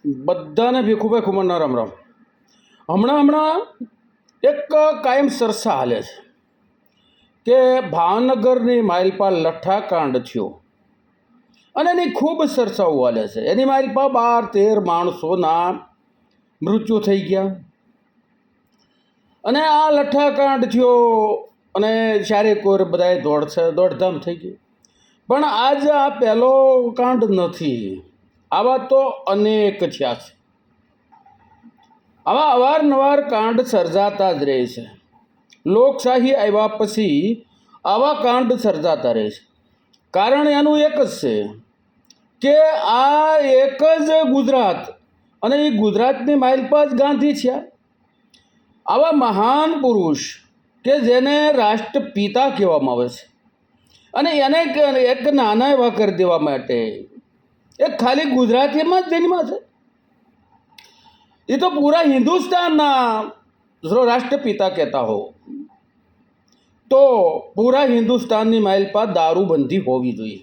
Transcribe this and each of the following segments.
બધાને ભીખુભાઈ ખુમારના રામ રામ. હમણાં એક કાયમ સરસા હાલે છે કે ભાવનગરની માઇલપા લઠ્ઠાકાંડ થયો અને એની ખૂબ સરસાઓ હાલે છે. એની માઇલપા 12-13 માણસોના મૃત્યુ થઈ ગયા અને આ લઠ્ઠાકાંડ થયો અને ચારે કોર બધાએ દોડધામ થઈ ગઈ. પણ આજ આ પહેલો કાંડ નથી, આવા તો અનેક થયા છે. આવા અવારનવાર કાંડ સર્જાતા જ રહે છે. લોકશાહી આવ્યા પછી આવા કાંડ સર્જાતા રહે છે. કારણ એનું એક જ છે કે આ એક જ ગુજરાત અને એ ગુજરાતની માઇલપા જ ગાંધી છે. આવા મહાન પુરુષ કે જેને રાષ્ટ્રપિતા કહેવામાં આવે છે અને એને એક નાના એવા કરી દેવા માટે એક ખાલી ગુજરાતીમાં જ જન્મ્યા છે. એ તો પૂરા હિન્દુસ્તાનના જો રાષ્ટ્રપિતા કહેતા હો તો પૂરા હિન્દુસ્તાનની માઇલપા દારૂબંધી હોવી જોઈએ.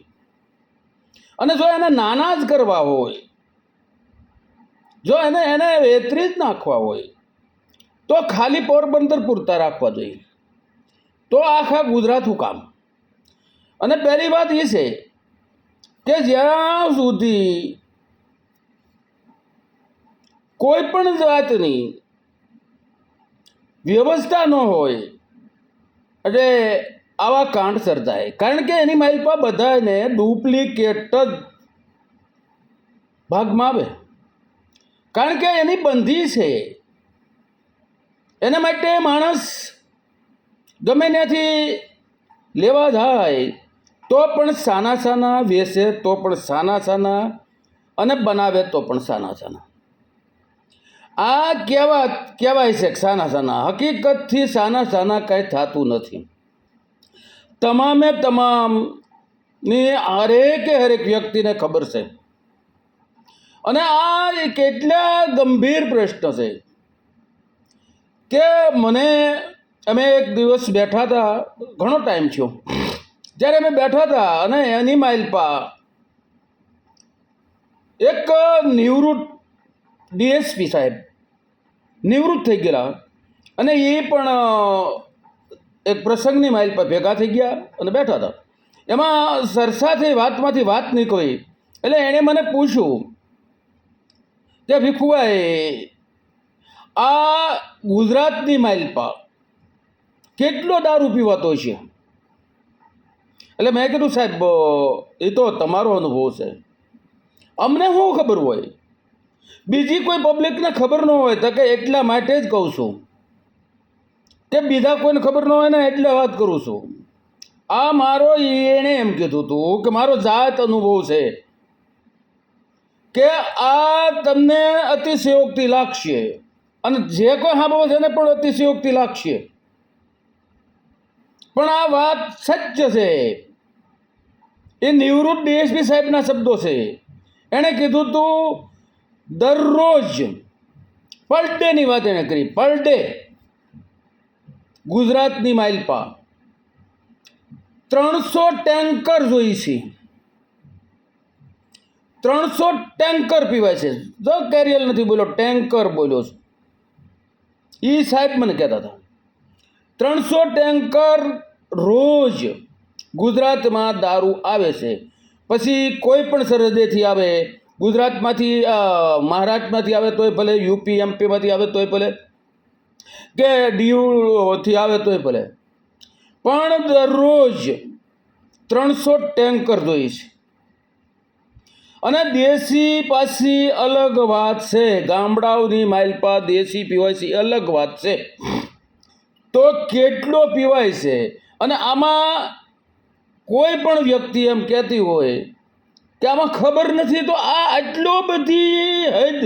અને જો એને નાના જ કરવા હોય, જો એને વેતરી જ નાખવા હોય તો ખાલી પોરબંદર પૂરતા રાખવા જોઈએ, તો આખા ગુજરાતનું કામ. અને પહેલી વાત એ છે કે જ્યાં સુધી કોઈ પણ જાતની વ્યવસ્થા ન હોય એટલે આવા કાંડ સર્જાય. કારણ કે એની માઇલપા બધાને ડુપ્લિકેટ જ ભાગમાં આવે. કારણ કે એની બંધી છે. એના માટે માણસ ગમે ત્યાંથી લેવા જાય તો પણ સાના વેચે તો પણ સાના અને બનાવે તો પણ સાના. આ કહેવાય છે સાના. હકીકતથી સાના કંઈ થતું નથી. તમામની હરેક વ્યક્તિને ખબર છે. અને આ કેટલા ગંભીર પ્રશ્ન છે કે અમે એક દિવસ બેઠા હતા, ઘણો ટાઈમ થયો, જ્યારે અમે બેઠા હતા અને એની માઇલપા એક નિવૃત્ત ડીએસપી સાહેબ નિવૃત્ત થઈ ગયેલા અને એ પણ એક પ્રસંગની માઇલપા ભેગા થઈ ગયા અને બેઠા હતા. એમાં સરસાથી વાતમાંથી વાત નીકળી એટલે એણે મને પૂછ્યું કે ભીખુભાઈ, આ ગુજરાતની માઇલપા કેટલો દારૂ પીવાતો છે? એટલે મેં કીધું સાહેબ એ તો તમારો અનુભવ છે, અમને શું ખબર હોય, બીજી કોઈ પબ્લિકને ખબર ન હોય તો કે એટલા માટે જ કહું છું કે બીજા કોઈને ખબર ન હોય ને એટલે વાત કરું છું. આ મારો એણે એમ કીધું હતું કે મારો જાત અનુભવ છે કે આ તમને અતિશયોક્તિ લાગશે અને જે કોઈ સાંભળો છે એને પણ અતિશયોક્તિ લાગશે, પણ આ વાત સત્ય છે. એ નિવૃત્ત ડીએસપી સાહેબના શબ્દો છે. એણે કીધું તું દરરોજ પર ડેની વાત એણે કરી. પર ડે ગુજરાતની માઇલપા 300 ટેન્કર જોઈ છે. 300 ટેન્કર પીવાય છે. જો કેરિયલ નથી બોલ્યો, ટેન્કર બોલ્યો છું. એ સાહેબ મને કહેતા હતા 300 ટેન્કર રોજ ગુજરાતમાં દારૂ આવે છે. પછી કોઈ પણ સરહદેથી આવે, ગુજરાતમાંથી મહારાષ્ટ્રમાંથી આવે તોય ભલે, યુપી એમપીમાંથી આવે તોય ભલે, કે ડીયુથી આવે તોય ભલે, પણ દરરોજ 300 ટેન્કર જોઈએ છે. અને દેશી પાછી અલગ વાત છે. ગામડાઓની માઇલપા દેશી પીવાય છે અલગ વાત છે. તો કેટલો પીવાય છે? અને આમાં કોઈ પણ વ્યક્તિ એમ કહેતી હોય કે આમાં ખબર નથી તો આ આટલો બધી હદ.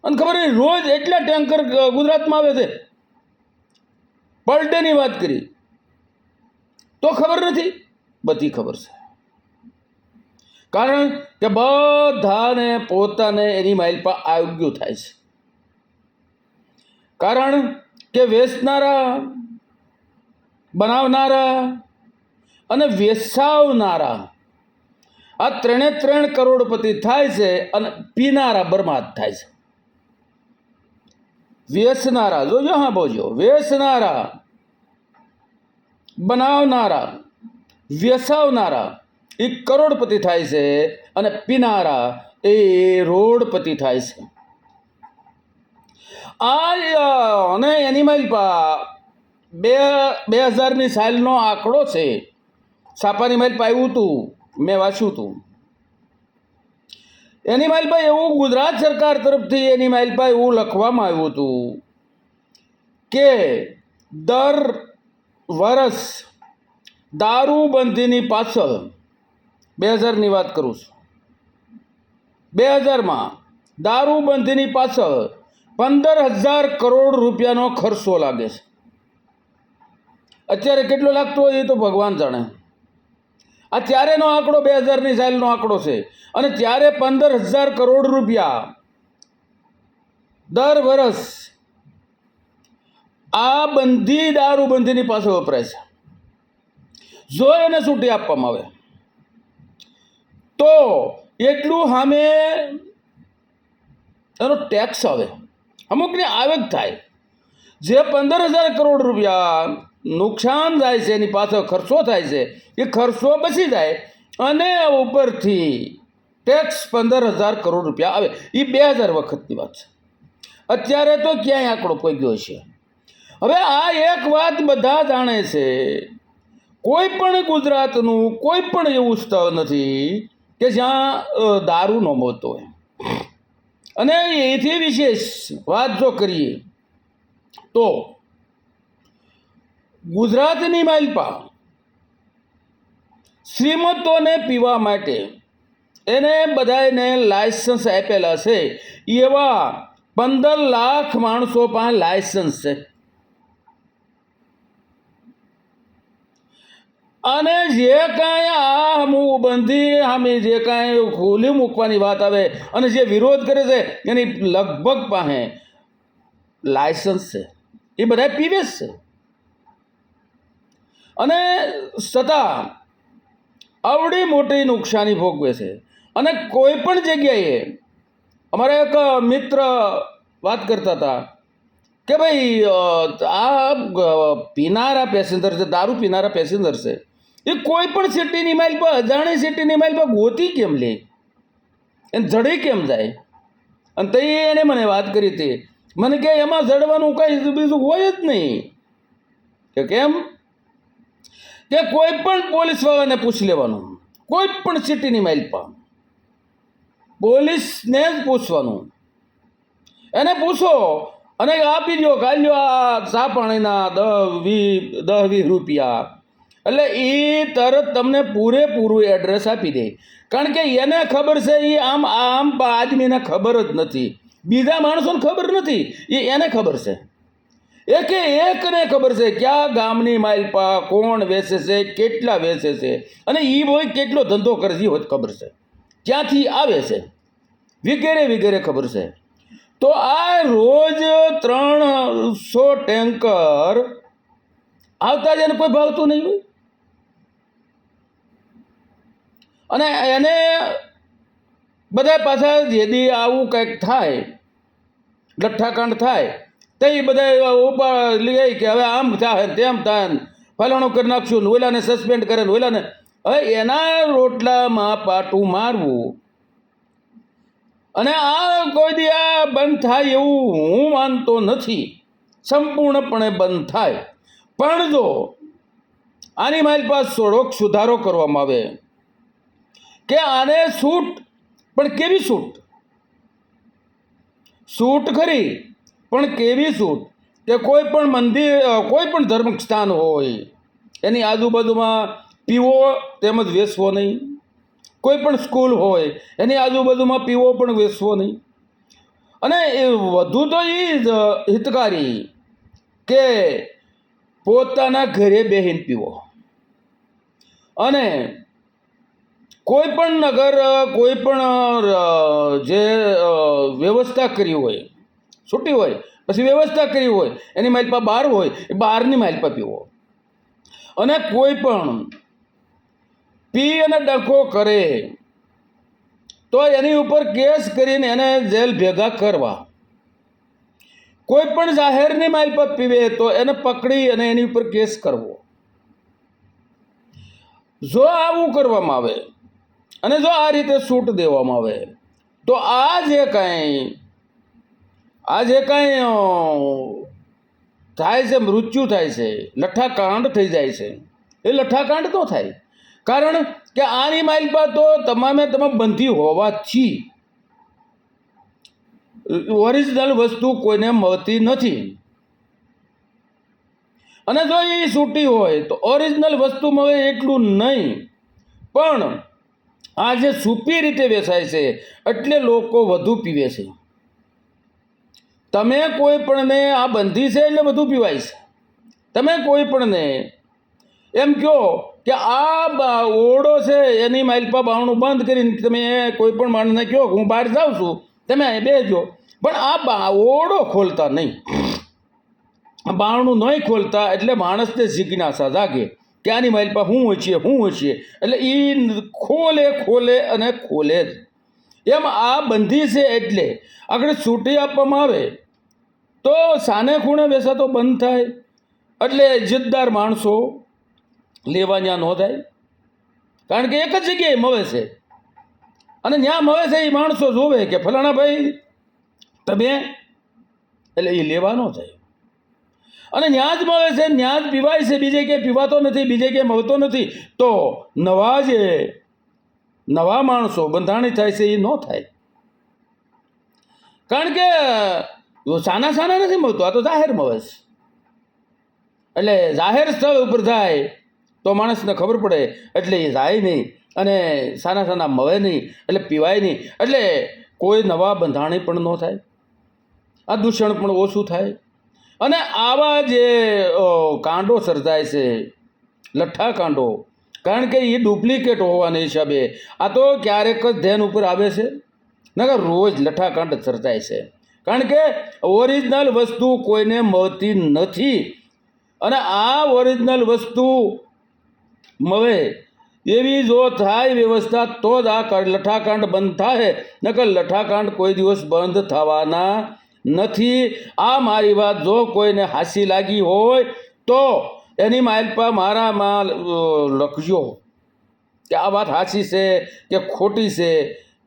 અને ખબર નહીં રોજ એટલા ટેન્કર ગુજરાતમાં આવે છે. પર ડેની વાત કરી તો ખબર નથી, બધી ખબર છે. કારણ કે બધાને પોતાને એની માઇલપા આયોગ્ય થાય છે. કારણ કે વેચનારા, બનાવનારા અને વેચાવનારા આ 3 કરોડપતિ થાય છે અને પીનારા બરબાદ થાય છે. વેચનારા, જોજો હા બોજો, વેચનારા, બનાવનારા, વેસાવનારા એ કરોડપતિ થાય છે અને પીનારા એ રોડપતિ થાય છે. અને એનિમલ 2000ની સાલનો આંકડો છે. છાપાની માઇલ આવ્યું હતું, મેં વાંચ્યું હતું. એનિમલ એવું ગુજરાત સરકાર તરફથી એનિમલ એવું લખવામાં આવ્યું હતું કે દર વર્ષ દારૂબંધીની પાછળ 2000ની વાત કરું છું, 2000માં દારૂબંધીની પાછળ 15,000 કરોડ રૂપિયાનો ખર્ચો લાગે છે. અત્યારે કેટલો લાગતો હોય એ તો ભગવાન જાણે. આ ત્યારેનો આંકડો 2000ની સાલનો આંકડો છે અને ત્યારે 15,000 કરોડ રૂપિયા દર વર્ષ આ દારૂબંધીની પાછળ વપરાય છે. જો એને છૂટી આપવામાં આવે તો એટલું સામે એનો ટેક્સ આવે, અમુકને આવક થાય. જે 15,000 કરોડ રૂપિયા નુકસાન થાય છે, એની પાછળ ખર્ચો થાય છે, એ ખર્ચો બચી જાય અને ઉપરથી ટેક્સ 15,000 કરોડ રૂપિયા આવે. એ 2000 વખતની વાત છે. અત્યારે તો ક્યાંય આંકડો પહોંચ્યો છે. હવે આ એક વાત બધા જાણે છે, કોઈ પણ ગુજરાતનું કોઈ પણ એવું સ્થળ નથી કે જ્યાં દારૂ ન મળતો હોય. અને એથી વિશેષ વાત જો કરીએ તો ગુજરાતની માલપા શ્રીમંતોને પીવા માટે એને બધાને લાયસન્સ આપેલા છે. એવા 15 લાખ માણસો પાસે લાયસન્સ છે. અને જે કાંઈ આ બંધી સામે જે કાંઈ ખોલી મૂકવાની વાત આવે અને જે વિરોધ કરે છે એની લગભગ પાસે લાયસન્સ છે. એ બધા પીવે જ છે. અને છતાં આવડી મોટી નુકસાની ભોગવે છે. અને કોઈ પણ જગ્યાએ અમારા એક મિત્ર વાત કરતા હતા કે ભાઈ આ પીનારા પેસેન્જર છે, દારૂ પીનારા પેસેન્જર છે, એ કોઈ પણ સિટીની માઇલ પર, અજાણી સિટીની માઇલ પર ગોતી કેમ લે, એને જડી કેમ જાય? અને તે એને મને વાત કરી હતી. મને કે એમાં જડવાનું કંઈ બીજું હોય જ નહીં. કે કેમ? કે કોઈ પણ પોલીસવાળાને પૂછી લેવાનું, કોઈ પણ સિટીની માઇલ પર પોલીસને જ પૂછવાનું. એને પૂછો અને આપી દો, કાઢ્યો આ ચા પાણીના 10-20 રૂપિયા, એટલે એ તરત તમને પૂરેપૂરું એડ્રેસ આપી દે. કારણ કે એને ખબર છે, એ આમ આદમીને ખબર જ નથી, બીજા માણસોને ખબર નથી, એને ખબર છે. એકને ખબર છે ક્યાં ગામની માલપા કોણ વેચે છે, કેટલા વેચે છે, અને એ હોય કેટલો ધંધો કરે છે, હોય ખબર છે, ક્યાંથી આવે છે, વગેરે વગેરે ખબર છે. તો આ રોજ 300 ટેન્કર આવતા જ એને કોઈ ભાવતું નહીં હોય. અને એને બધા પાછા જેદી આવું કંઈક થાય, લઠ્ઠાકાંડ થાય, તો એ બધા ઉપર લે કે હવે આમ થાય તેમ થાય, ફલાણું કરી નાખશું, ઓલાને સસ્પેન્ડ કરે, ઓલાને. હવે એના રોટલામાં પાટું મારવું અને આ કોઈ દી આ બંધ થાય એવું હું માનતો નથી. સંપૂર્ણપણે બંધ થાય, પણ જો આની મારી પાસે થોડોક સુધારો કરવામાં આવે કે આને છૂટ, પણ કેવી છૂટ? છૂટ ખરી, પણ કેવી છૂટ? કે કોઈ પણ મંદિર, કોઈ પણ ધર્મ સ્થાન હોય એની આજુબાજુમાં પીવો તેમજ વેચવો નહીં. કોઈ પણ સ્કૂલ હોય એની આજુબાજુમાં પીવો પણ વેચવો નહીં. અને એ વધુ તો એ જ હિતકારી કે પોતાના ઘરે બેહીને પીવો. અને કોઈ પણ નગર, કોઈ પણ જે વ્યવસ્થા કરી હોય, છૂટી હોય પછી વ્યવસ્થા કરી હોય, એની માલપા બહાર હોય, એ બહારની માલપા પીવો. અને કોઈ પણ પી અને ડખો કરે તો એની ઉપર કેસ કરીને એને જેલ ભેગા કરવા. કોઈ પણ જાહેરની માલપત પીવે તો એને પકડી અને એની ઉપર કેસ કરવો. જો આવું કરવામાં આવે અને જો આ રીતે છૂટ દેવામાં આવે તો આ જે કાંઈ થાય છે, મૃત્યુ થાય છે, લઠ્ઠાકાંડ થઈ જાય છે, એ લઠ્ઠાકાંડ તો થાય. કારણ કે આની માલપા તો તમામે તમામ બંધી હોવાથી ઓરિજિનલ વસ્તુ કોઈને મળતી નથી. અને જો એ છૂટી હોય તો ઓરિજિનલ વસ્તુ મળે એટલું નહીં, પણ આ જે છૂપી રીતે વેચાય છે એટલે લોકો વધુ પીવે છે. તમે કોઈ પણને આ બંધી છે એટલે વધુ પીવાય છે. તમે કોઈ પણને એમ કહો કે આ ઓરડો છે એની માલપા બારણું બંધ કરીને તમે કોઈ પણ માણસને કહો કે હું બહાર જાઉં છું, તમે અહીં બેસજો, પણ આ ઓરડો ખોલતા નહીં. બારણું નહીં ખોલતા એટલે માણસને જિજ્ઞાસા જાગે કે આની માલપા શું હોય છે, એટલે એ ખોલે અને ખોલે જ. એમ આ બંધી છે એટલે આગળ છૂટી આપવામાં આવે તો સાને ખૂણે વેચાતો બંધ થાય, એટલે ઇજ્જતદાર માણસો લેવા ત્યાં ન થાય. કારણ કે એક જ જગ્યાએ મળે છે અને ત્યાં મળે છે એ માણસો જોવે કે ફલાણા ભાઈ તમે, એટલે એ લેવા ન થાય. અને ત્યાં જ મળે છે, ત્યાં જ પીવાય છે, બીજે ક્યાંય પીવાતો નથી, બીજે ક્યાંય મળતો નથી, તો નવા માણસો બંધાણી થાય છે એ ન થાય. કારણ કે સાના નથી મળતું, આ તો જાહેર મળે છે. એટલે જાહેર સ્થળ ઉપર જાય તો માણસને ખબર પડે, એટલે એ જાય નહીં અને સાના મળે નહીં, એટલે પીવાય નહીં, એટલે કોઈ નવા બંધાણી પણ ન થાય, આ દૂષણ પણ ઓછું થાય. અને આવા જે કાંડો સર્જાય છે, લઠ્ઠાકાંડો, કારણ કે એ ડુપ્લિકેટ હોવાના હિસાબે આ તો ક્યારેક જ ધ્યાન ઉપર આવે છે, નકર રોજ લઠ્ઠાકાંડ સર્જાય છે. કારણ કે ઓરિજિનલ વસ્તુ કોઈને મળતી નથી અને આ ઓરિજિનલ વસ્તુ મળે એવી જો થાય વ્યવસ્થા તો જ આ લઠ્ઠાકાંડ બંધ થાય, નકર લઠ્ઠાકાંડ કોઈ દિવસ બંધ થવાના નથી. આ મારી વાત જો કોઈને હાસી લાગી હોય તો એની માલપા મારામાં લખજો કે આ વાત હાસી છે કે ખોટી છે,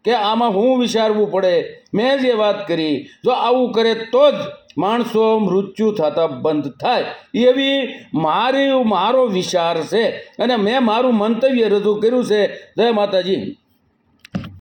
કે આમાં હું વિચારવું પડે. મેં જે વાત કરી જો આવું કરે તો જ માણસો મૃત્યુ થતા બંધ થાય, એવી મારો વિચાર છે અને મેં મારું મંતવ્ય રજૂ કર્યું છે. જય માતાજી.